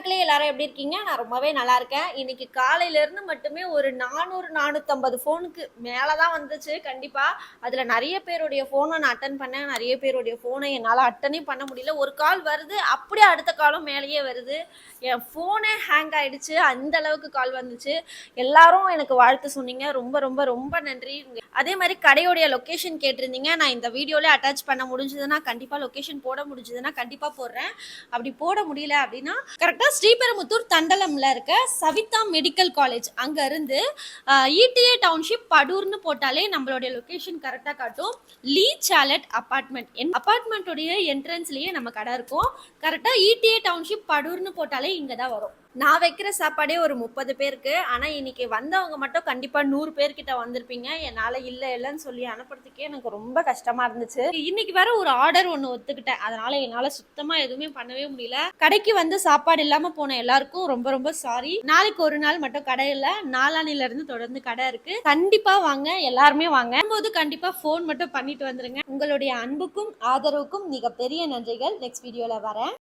மக்களே எல்லாரும் எப்படி இருக்கீங்க? நான் ரொம்பவே நல்லா இருக்கேன். இன்னைக்கு காலையில இருந்து மட்டுமே ஒரு 400 450 ஃபோனுக்கு மேல தான் வந்துச்சு கண்டிப்பா. அதுல நெறைய பேருடைய ஃபோன நான் அட்டெண்ட் பண்ணேன். நெறைய பேருடைய ஃபோன என்னால அட்டெண்டே பண்ண முடியல. ஒரு கால் வருது, அப்படியே அடுத்த காலும் மேலேயே வருது. என் ஃபோனே ஹேங் ஆயிடுச்சு. அந்த அளவுக்கு கால் வந்துச்சு. எல்லாரும் எனக்கு வாழ்த்து சொன்னீங்க. ரொம்ப ரொம்ப ரொம்ப நன்றி. அதே மாதிரி கடையோடைய லொகேஷன் கேட்டிருந்தீங்க. நான் இந்த வீடியோல அட்டாச் பண்ண முடிஞ்சதுன்னா கண்டிப்பா லொகேஷன் போட முடிஞ்சதுன்னா கண்டிப்பா போடுறேன். அப்படி போட முடியல அப்படின்னா கரெக்டா ஸ்ரீபெரும்புத்தூர் தண்டலம்ல இருக்க சவிதா மெடிக்கல் காலேஜ் அங்க இருந்து இடிஏ டவுன்ஷிப் படூர்னு போட்டாலே நம்மளுடைய லொகேஷன் கரெக்டா காட்டும். லீ சாலட் அபார்ட்மெண்ட்டோடைய என்ட்ரன்ஸ்லயே நம்ம கடை இருக்கும். கரெக்டா இடிஏ டவுன்ஷிப் படூர்னு போட்டாலே இங்க தான் வரும். நான் வைக்கிற சாப்பாடே ஒரு 30 பேருக்கு. ஆனா இன்னைக்கு வந்தவங்க மட்டும் கண்டிப்பா 100 பேர்கிட்ட வந்திருப்பீங்க. என்னால இல்லைன்னு சொல்லி அனுப்புறதுக்கே எனக்கு ரொம்ப கஷ்டமா இருந்துச்சு. இன்னைக்கு வேற ஒரு ஆர்டர் ஒண்ணு ஒத்துக்கிட்டேன். அதனால என்னால சுத்தமா எதுவுமே பண்ணவே முடியல. கடைக்கு வந்து சாப்பாடு இல்லாம போன எல்லாருக்கும் ரொம்ப ரொம்ப சாரி. நாளைக்கு ஒரு நாள் மட்டும் கடை இல்ல, நாளானில இருந்து தொடர்ந்து கடை இருக்கு. கண்டிப்பா வாங்க, எல்லாருமே வாங்க. போது கண்டிப்பா போன் மட்டும் பண்ணிட்டு வந்துருங்க. உங்களுடைய அன்புக்கும் ஆதரவுக்கும் மிகப்பெரிய நன்றிகள். நெக்ஸ்ட் வீடியோல வரேன்.